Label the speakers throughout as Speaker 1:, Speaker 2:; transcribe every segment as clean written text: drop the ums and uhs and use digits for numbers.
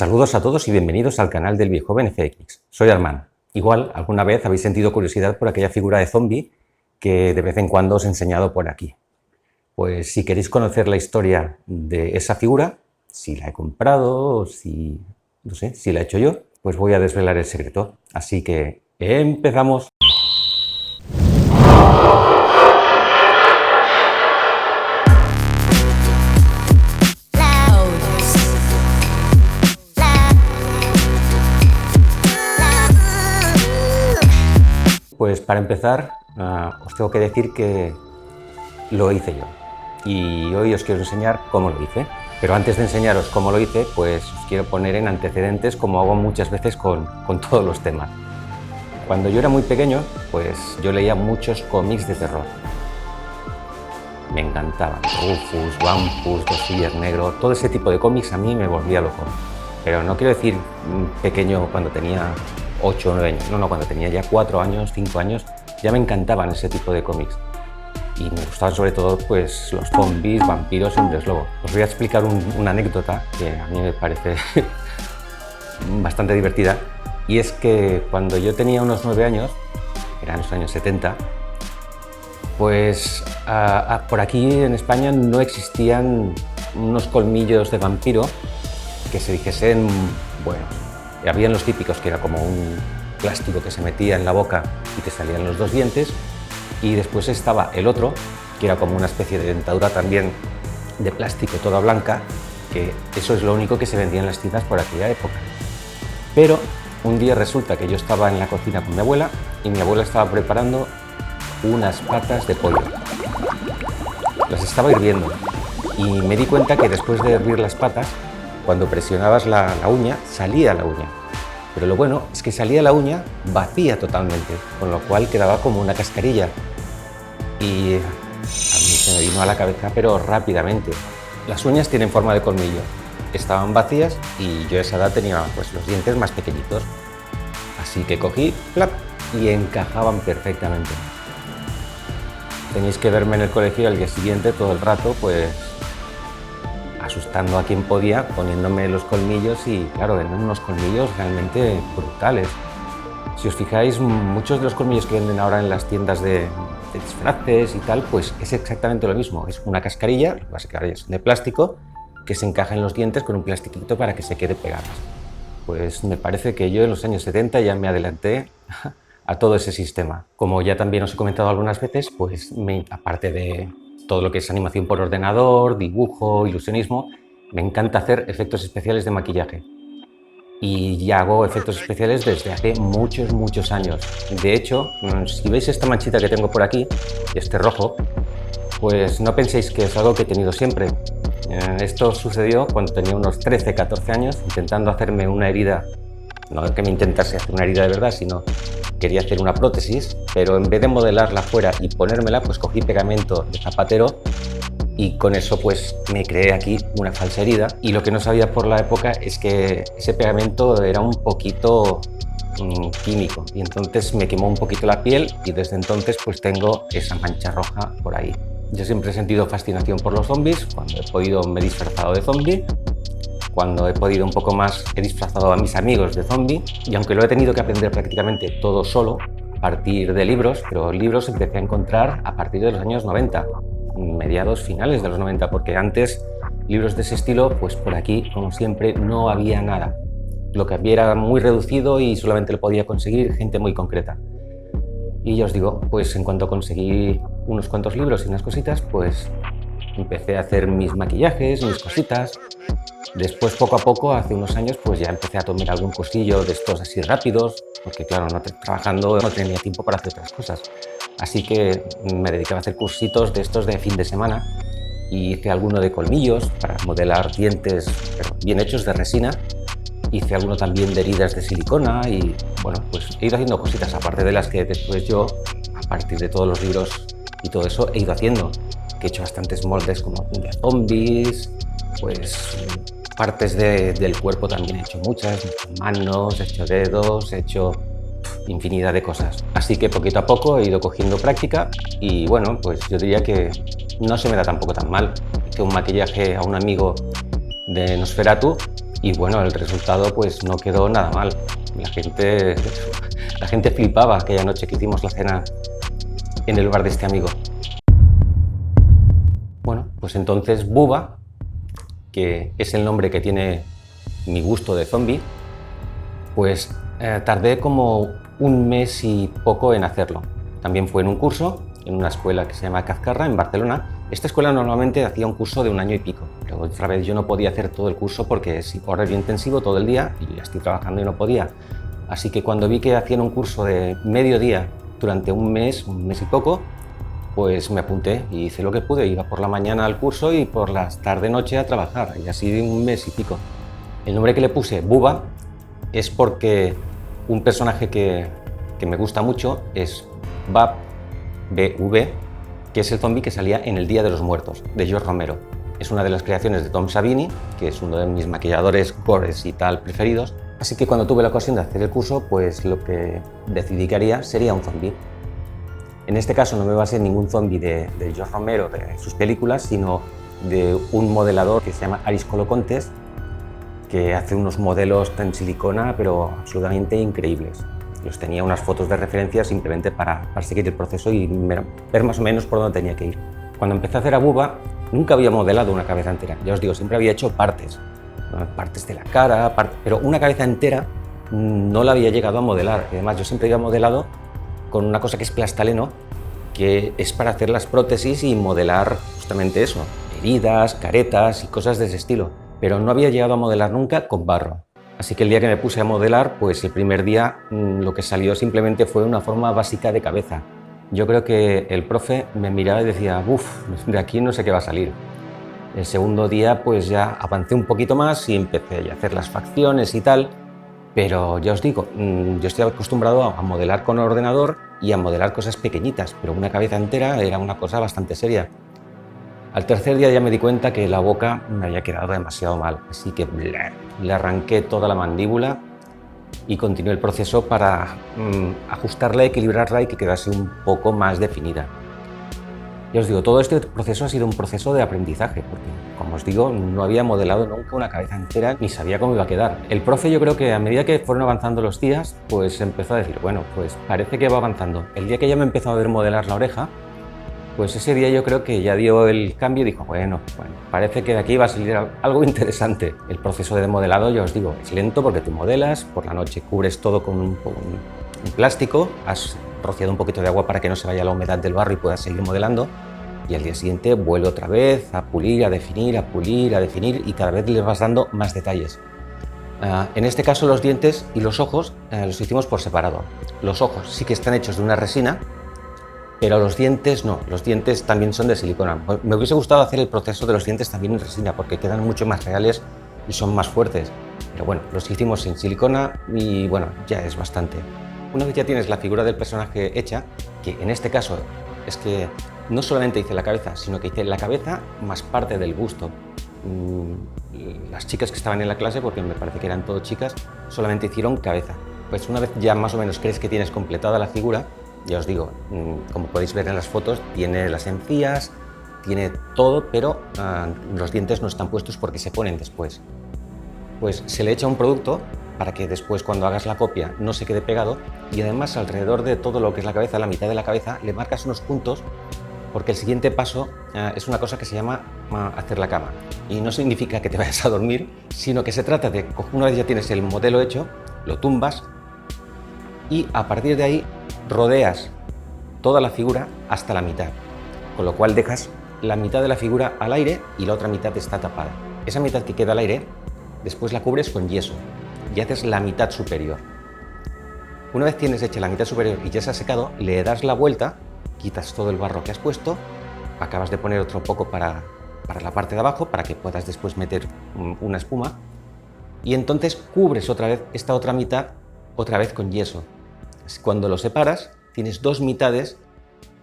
Speaker 1: Saludos a todos y bienvenidos al canal del Viejoven FX. Soy Armand. Igual alguna vez habéis sentido curiosidad por aquella figura de zombie que de vez en cuando os he enseñado por aquí. Pues si queréis conocer la historia de esa figura, si la he comprado o si, no sé, si la he hecho yo, pues voy a desvelar el secreto. Así que empezamos. Pues para empezar, os tengo que decir que lo hice yo. Y hoy os quiero enseñar cómo lo hice. Pero antes de enseñaros cómo lo hice, pues os quiero poner en antecedentes, como hago muchas veces con todos los temas. Cuando yo era muy pequeño, pues yo leía muchos cómics de terror. Me encantaban. Rufus, Wampus, Dos Sillas Negro, todo ese tipo de cómics a mí me volvía loco. Pero no quiero decir pequeño cuando tenía 8 o 9 años, no, cuando tenía ya 4 años, 5 años, ya me encantaban ese tipo de cómics. Y me gustaban sobre todo pues los zombies, vampiros y hombres lobo. Os voy a explicar una anécdota que a mí me parece bastante divertida. Y es que cuando yo tenía unos 9 años, eran los años 70, pues por aquí en España no existían unos colmillos de vampiro que se dijesen, bueno, habían los típicos que era como un plástico que se metía en la boca y te salían los 2 dientes, y después estaba el otro, que era como una especie de dentadura también de plástico toda blanca, que eso es lo único que se vendía en las tiendas por aquella época. Pero un día resulta que yo estaba en la cocina con mi abuela y mi abuela estaba preparando unas patas de pollo. Las estaba hirviendo y me di cuenta que después de hervir las patas, cuando presionabas la uña, salía la uña. Pero lo bueno es que salía la uña vacía totalmente, con lo cual quedaba como una cascarilla. Y a mí se me vino a la cabeza, pero rápidamente. Las uñas tienen forma de colmillo. Estaban vacías y yo a esa edad tenía pues los dientes más pequeñitos. Así que cogí, ¡plap!, y encajaban perfectamente. Tenéis que verme en el colegio al día siguiente todo el rato, pues asustando a quien podía, poniéndome los colmillos, y claro, eran unos colmillos realmente brutales. Si os fijáis, muchos de los colmillos que venden ahora en las tiendas de disfraces y tal, pues es exactamente lo mismo. Es una cascarilla, básicamente es de plástico, que se encaja en los dientes con un plastiquito para que se quede pegada. Pues me parece que yo en los años 70 ya me adelanté a todo ese sistema. Como ya también os he comentado algunas veces, pues aparte de todo lo que es animación por ordenador, dibujo, ilusionismo, me encanta hacer efectos especiales de maquillaje. Y ya hago efectos especiales desde hace muchos años. De hecho, si veis esta manchita que tengo por aquí, este rojo, pues no penséis que es algo que he tenido siempre. Esto sucedió cuando tenía unos 13-14 años, intentando hacerme una herida. No que me intentase hacer una herida de verdad, sino quería hacer una prótesis, pero en vez de modelarla fuera y ponérmela, pues cogí pegamento de zapatero y con eso pues me creé aquí una falsa herida. Y lo que no sabía por la época es que ese pegamento era un poquito químico, y entonces me quemó un poquito la piel y desde entonces pues tengo esa mancha roja por ahí. Yo siempre he sentido fascinación por los zombies. Cuando he podido me he disfrazado de zombie. Cuando he podido un poco más, he disfrazado a mis amigos de zombie, y aunque lo he tenido que aprender prácticamente todo solo, a partir de libros, pero libros empecé a encontrar a partir de los años 90, mediados finales de los 90, porque antes libros de ese estilo, pues por aquí, como siempre, no había nada. Lo que había era muy reducido y solamente lo podía conseguir gente muy concreta. Y ya os digo, pues en cuanto conseguí unos cuantos libros y unas cositas, pues empecé a hacer mis maquillajes, mis cositas. Después, poco a poco, hace unos años, pues ya empecé a tomar algún cursillo de estos así rápidos, porque claro, trabajando no tenía tiempo para hacer otras cosas. Así que me dedicaba a hacer cursitos de estos de fin de semana, y hice alguno de colmillos para modelar dientes, pero bien hechos, de resina. Hice alguno también de heridas de silicona y bueno, pues he ido haciendo cositas, aparte de las que después yo, a partir de todos los libros y todo eso, he ido haciendo. Que he hecho bastantes moldes como de zombies, pues partes del cuerpo también he hecho muchas manos, he hecho dedos, he hecho infinidad de cosas. Así que poquito a poco he ido cogiendo práctica y bueno, pues yo diría que no se me da tampoco tan mal. Hice un maquillaje a un amigo de Nosferatu Y bueno, el resultado pues no quedó nada mal. La gente, la gente flipaba aquella noche que hicimos la cena en el bar de este amigo. Bueno, pues entonces Buba, que es el nombre que tiene mi gusto de zombie, pues tardé como un mes y poco en hacerlo. También fue en un curso, en una escuela que se llama Cazcarra, en Barcelona. Esta escuela normalmente hacía un curso de 1 año y pico, pero otra vez yo no podía hacer todo el curso porque es horario intensivo todo el día y ya estoy trabajando y no podía. Así que cuando vi que hacían un curso de medio día durante un mes y poco, pues me apunté y hice lo que pude. Iba por la mañana al curso y por las tarde-noche a trabajar, y así un mes y pico. El nombre que le puse, Buba, es porque un personaje que me gusta mucho es Bab, B-V, que es el zombie que salía en El Día de los Muertos, de George Romero. Es una de las creaciones de Tom Savini, que es uno de mis maquilladores gores y tal preferidos. Así que cuando tuve la ocasión de hacer el curso, pues lo que decidí que haría sería un zombie. En este caso no me basé en ningún zombie de George Romero, de sus películas, sino de un modelador que se llama Aris Colocontes, que hace unos modelos en silicona, pero absolutamente increíbles. Los tenía unas fotos de referencia simplemente para seguir el proceso y ver más o menos por dónde tenía que ir. Cuando empecé a hacer a Buba, nunca había modelado una cabeza entera. Ya os digo, siempre había hecho partes de la cara, pero una cabeza entera no la había llegado a modelar. Además, yo siempre había modelado con una cosa que es plastaleno, que es para hacer las prótesis y modelar justamente eso, heridas, caretas y cosas de ese estilo. Pero no había llegado a modelar nunca con barro. Así que el día que me puse a modelar, pues el primer día lo que salió simplemente fue una forma básica de cabeza. Yo creo que el profe me miraba y decía, uff, de aquí no sé qué va a salir. El segundo día pues ya avancé un poquito más y empecé a hacer las facciones y tal, pero ya os digo, yo estoy acostumbrado a modelar con ordenador y a modelar cosas pequeñitas, pero una cabeza entera era una cosa bastante seria. Al tercer día ya me di cuenta que la boca me había quedado demasiado mal, así que le arranqué toda la mandíbula y continué el proceso para ajustarla, equilibrarla y que quedase un poco más definida. Ya os digo, todo este proceso ha sido un proceso de aprendizaje, porque, como os digo, no había modelado nunca una cabeza entera ni sabía cómo iba a quedar. El profe, yo creo que a medida que fueron avanzando los días, pues empezó a decir, bueno, pues parece que va avanzando. El día que ya me empezó a ver modelar la oreja, pues ese día yo creo que ya dio el cambio y dijo, bueno, parece que de aquí va a salir algo interesante. El proceso de modelado, ya os digo, es lento porque tú modelas, por la noche cubres todo con un plástico, has rociado un poquito de agua para que no se vaya la humedad del barro y puedas seguir modelando, y al día siguiente vuelve otra vez a pulir, a definir, a pulir, a definir, y cada vez le vas dando más detalles. En este caso los dientes y los ojos los hicimos por separado. Los ojos sí que están hechos de una resina, pero los dientes no, los dientes también son de silicona. Me hubiese gustado hacer el proceso de los dientes también en resina porque quedan mucho más reales y son más fuertes. Pero bueno, los hicimos en silicona y bueno, ya es bastante. Una vez ya tienes la figura del personaje hecha, que en este caso es que no solamente hice la cabeza, sino que hice la cabeza más parte del busto. Las chicas que estaban en la clase, porque me parece que eran todas chicas, solamente hicieron cabeza. Pues una vez ya más o menos crees que tienes completada la figura, ya os digo, como podéis ver en las fotos, tiene las encías, tiene todo, pero los dientes no están puestos porque se ponen después. Pues se le echa un producto para que después cuando hagas la copia no se quede pegado, y además alrededor de todo lo que es la cabeza, la mitad de la cabeza, le marcas unos puntos porque el siguiente paso es una cosa que se llama hacer la cama. Y no significa que te vayas a dormir, sino que se trata de, una vez ya tienes el modelo hecho, lo tumbas y a partir de ahí rodeas toda la figura hasta la mitad, con lo cual dejas la mitad de la figura al aire y la otra mitad está tapada. Esa mitad que queda al aire, después la cubres con yeso y haces la mitad superior. Una vez tienes hecha la mitad superior y ya se ha secado, le das la vuelta, quitas todo el barro que has puesto, acabas de poner otro poco para la parte de abajo para que puedas después meter una espuma, y entonces cubres otra vez esta otra mitad otra vez con yeso. Cuando lo separas tienes dos mitades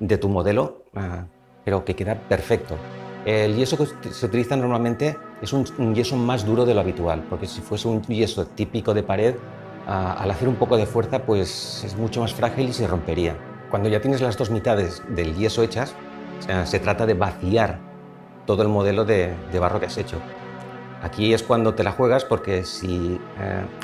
Speaker 1: de tu modelo, pero que queda perfecto. El yeso que se utiliza normalmente es un yeso más duro de lo habitual, porque si fuese un yeso típico de pared, al hacer un poco de fuerza pues es mucho más frágil y se rompería. Cuando ya tienes las dos mitades del yeso hechas, se trata de vaciar todo el modelo de barro que has hecho. Aquí es cuando te la juegas, porque si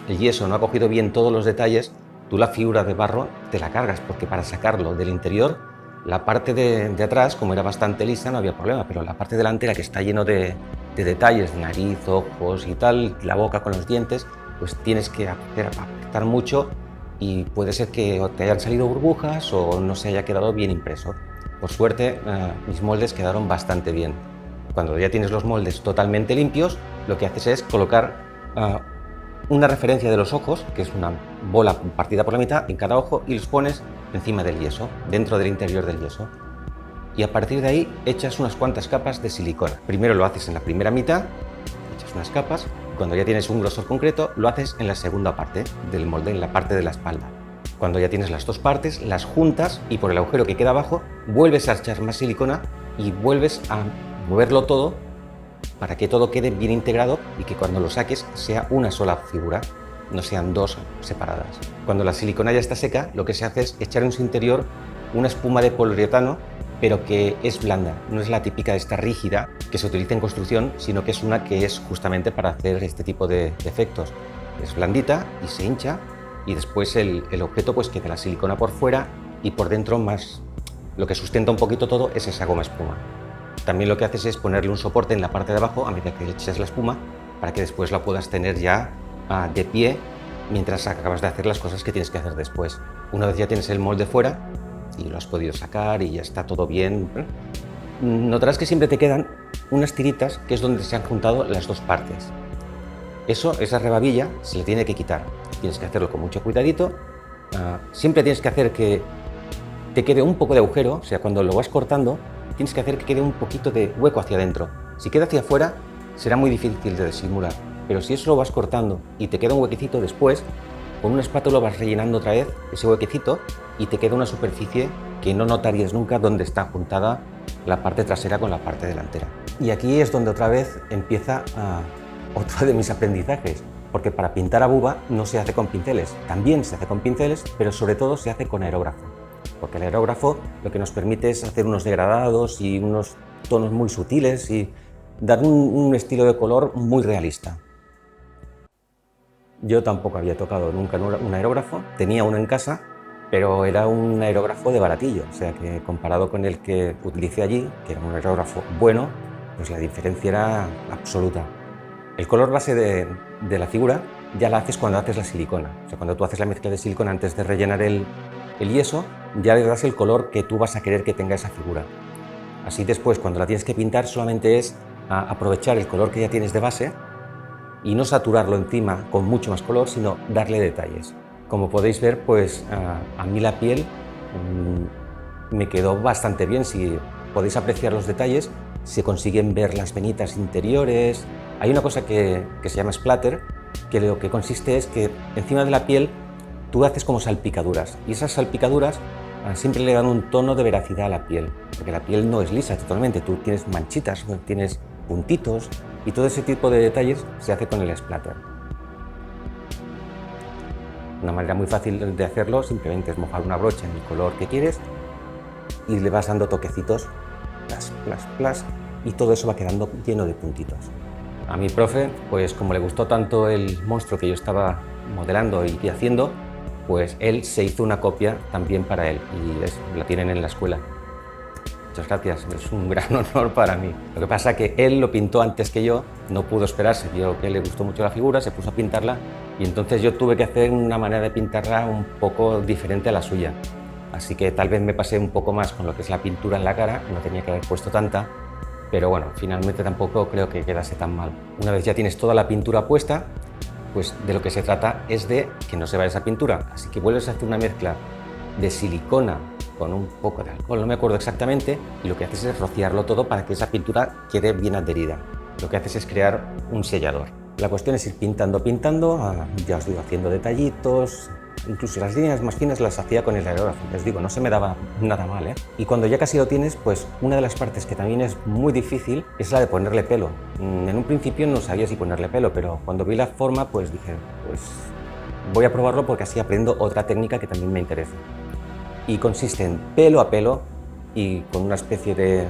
Speaker 1: el yeso no ha cogido bien todos los detalles, tú la figura de barro te la cargas, porque para sacarlo del interior, la parte de atrás, como era bastante lisa, no había problema, pero la parte delantera, que está lleno de detalles, de nariz, ojos y tal, la boca con los dientes, pues tienes que apretar mucho y puede ser que te hayan salido burbujas o no se haya quedado bien impreso. Por suerte, mis moldes quedaron bastante bien. Cuando ya tienes los moldes totalmente limpios, lo que haces es colocar una referencia de los ojos, que es una bola partida por la mitad en cada ojo, y los pones encima del yeso, dentro del interior del yeso. Y a partir de ahí echas unas cuantas capas de silicona. Primero lo haces en la primera mitad, echas unas capas, y cuando ya tienes un grosor concreto, lo haces en la segunda parte del molde, en la parte de la espalda. Cuando ya tienes las dos partes, las juntas y por el agujero que queda abajo, vuelves a echar más silicona y vuelves a moverlo todo para que todo quede bien integrado y que cuando lo saques sea una sola figura, no sean dos separadas. Cuando la silicona ya está seca, lo que se hace es echar en su interior una espuma de poliuretano, pero que es blanda, no es la típica esta rígida que se utiliza en construcción, sino que es una que es justamente para hacer este tipo de efectos. Es blandita y se hincha, y después el objeto pues queda la silicona por fuera y por dentro más. Lo que sustenta un poquito todo es esa goma espuma. También lo que haces es ponerle un soporte en la parte de abajo a medida que le echas la espuma, para que después la puedas tener ya de pie mientras acabas de hacer las cosas que tienes que hacer después. Una vez ya tienes el molde fuera y lo has podido sacar y ya está todo bien, notarás que siempre te quedan unas tiritas, que es donde se han juntado las dos partes. Esa rebabilla se le tiene que quitar. Tienes que hacerlo con mucho cuidadito. Siempre tienes que hacer que te quede un poco de agujero, o sea, cuando lo vas cortando, tienes que hacer que quede un poquito de hueco hacia adentro. Si queda hacia afuera, será muy difícil de disimular, pero si eso lo vas cortando y te queda un huequecito después, con una espátula vas rellenando otra vez ese huequecito y te queda una superficie que no notarías nunca dónde está juntada la parte trasera con la parte delantera. Y aquí es donde otra vez empieza otro de mis aprendizajes, porque para pintar a buba no se hace con pinceles, también se hace con pinceles, pero sobre todo se hace con aerógrafo, porque el aerógrafo lo que nos permite es hacer unos degradados y unos tonos muy sutiles y dar un estilo de color muy realista. Yo tampoco había tocado nunca un aerógrafo, tenía uno en casa, pero era un aerógrafo de baratillo, o sea que comparado con el que utilicé allí, que era un aerógrafo bueno, pues la diferencia era absoluta. El color base de la figura ya la haces cuando haces la silicona, o sea, cuando tú haces la mezcla de silicona antes de rellenar el yeso, ya le das el color que tú vas a querer que tenga esa figura. Así después, cuando la tienes que pintar, solamente es aprovechar el color que ya tienes de base y no saturarlo encima con mucho más color, sino darle detalles. Como podéis ver, pues a mí la piel me quedó bastante bien. Si podéis apreciar los detalles, se consiguen ver las venitas interiores. Hay una cosa que se llama splatter, que lo que consiste es que encima de la piel tú haces como salpicaduras, y esas salpicaduras siempre le dan un tono de veracidad a la piel, porque la piel no es lisa totalmente, tú tienes manchitas, tienes puntitos, y todo ese tipo de detalles se hace con el splatter. Una manera muy fácil de hacerlo simplemente es mojar una brocha en el color que quieres y le vas dando toquecitos, plas, plas, plas, y todo eso va quedando lleno de puntitos. A mi profe, pues como le gustó tanto el monstruo que yo estaba modelando y haciendo, pues él se hizo una copia también para él y la tienen en la escuela. Muchas gracias, es un gran honor para mí. Lo que pasa es que él lo pintó antes que yo, no pudo esperarse, vio que le gustó mucho la figura, se puso a pintarla y entonces yo tuve que hacer una manera de pintarla un poco diferente a la suya. Así que tal vez me pasé un poco más con lo que es la pintura en la cara, no tenía que haber puesto tanta, pero bueno, finalmente tampoco creo que quedase tan mal. Una vez ya tienes toda la pintura puesta, pues de lo que se trata es de que no se vaya esa pintura, así que vuelves a hacer una mezcla de silicona con un poco de alcohol, no me acuerdo exactamente, y lo que haces es rociarlo todo para que esa pintura quede bien adherida. Lo que haces es crear un sellador. La cuestión es ir pintando, ya os digo, haciendo detallitos, incluso las líneas más finas las hacía con el aerógrafo, les digo, no se me daba nada mal, ¿eh? Y cuando ya casi lo tienes, pues una de las partes que también es muy difícil es la de ponerle pelo. En un principio no sabía si ponerle pelo, pero cuando vi la forma, pues dije, pues voy a probarlo porque así aprendo otra técnica que también me interesa. Y consiste en pelo a pelo y con una especie de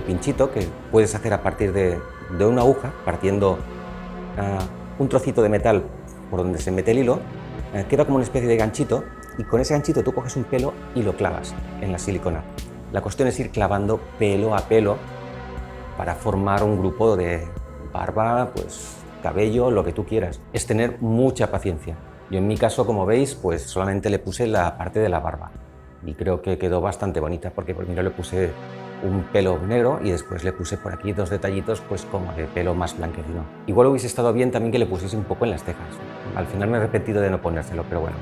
Speaker 1: pinchito que puedes hacer a partir de una aguja, partiendo un trocito de metal por donde se mete el hilo, queda como una especie de ganchito, y con ese ganchito tú coges un pelo y lo clavas en la silicona. La cuestión es ir clavando pelo a pelo para formar un grupo de barba, pues cabello, lo que tú quieras. Es tener mucha paciencia. Yo en mi caso, como veis, pues solamente le puse la parte de la barba y creo que quedó bastante bonita, porque primero le puse un pelo negro y después le puse por aquí 2 detallitos pues como de pelo más blanquecino. Igual hubiese estado bien también que le pusiese un poco en las cejas. Al final me he arrepentido de no ponérselo, pero bueno,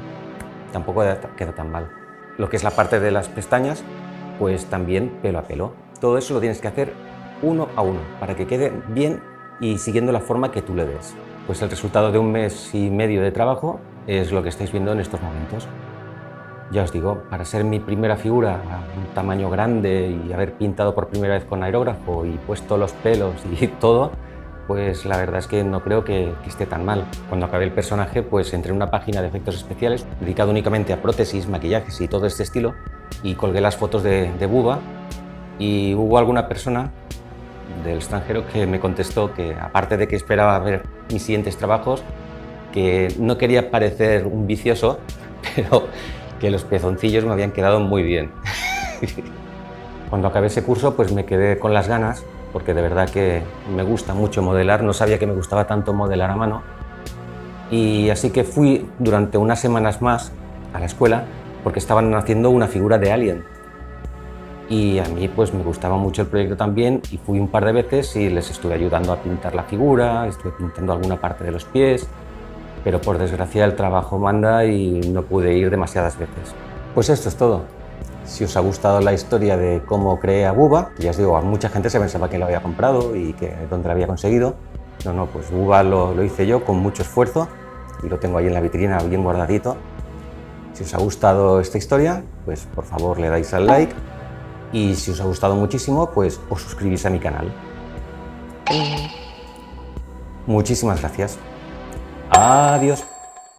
Speaker 1: tampoco quedó tan mal. Lo que es la parte de las pestañas, pues también pelo a pelo. Todo eso lo tienes que hacer uno a uno para que quede bien y siguiendo la forma que tú le des. Pues el resultado de 1 mes y medio de trabajo es lo que estáis viendo en estos momentos. Ya os digo, para ser mi primera figura a un tamaño grande y haber pintado por primera vez con aerógrafo y puesto los pelos y todo, pues la verdad es que no creo que esté tan mal. Cuando acabé el personaje, pues entré en una página de efectos especiales dedicada únicamente a prótesis, maquillajes y todo este estilo, y colgué las fotos de Bubba, y hubo alguna persona del extranjero que me contestó que, aparte de que esperaba ver mis siguientes trabajos, que no quería parecer un vicioso, pero que los pezoncillos me habían quedado muy bien. Cuando acabé ese curso, pues me quedé con las ganas, porque de verdad que me gusta mucho modelar, no sabía que me gustaba tanto modelar a mano, y así que fui durante unas semanas más a la escuela porque estaban haciendo una figura de Alien. Y a mí pues me gustaba mucho el proyecto también, y fui un par de veces y les estuve ayudando a pintar la figura, estuve pintando alguna parte de los pies, pero por desgracia el trabajo manda y no pude ir demasiadas veces. Pues esto es todo. Si os ha gustado la historia de cómo creé a Bubba, que ya os digo, a mucha gente se pensaba que lo había comprado y que dónde lo había conseguido. No, pues Bubba lo hice yo con mucho esfuerzo y lo tengo ahí en la vitrina bien guardadito. Si os ha gustado esta historia, pues por favor le dais al like, y si os ha gustado muchísimo, pues os suscribís a mi canal. Muchísimas gracias. Adiós.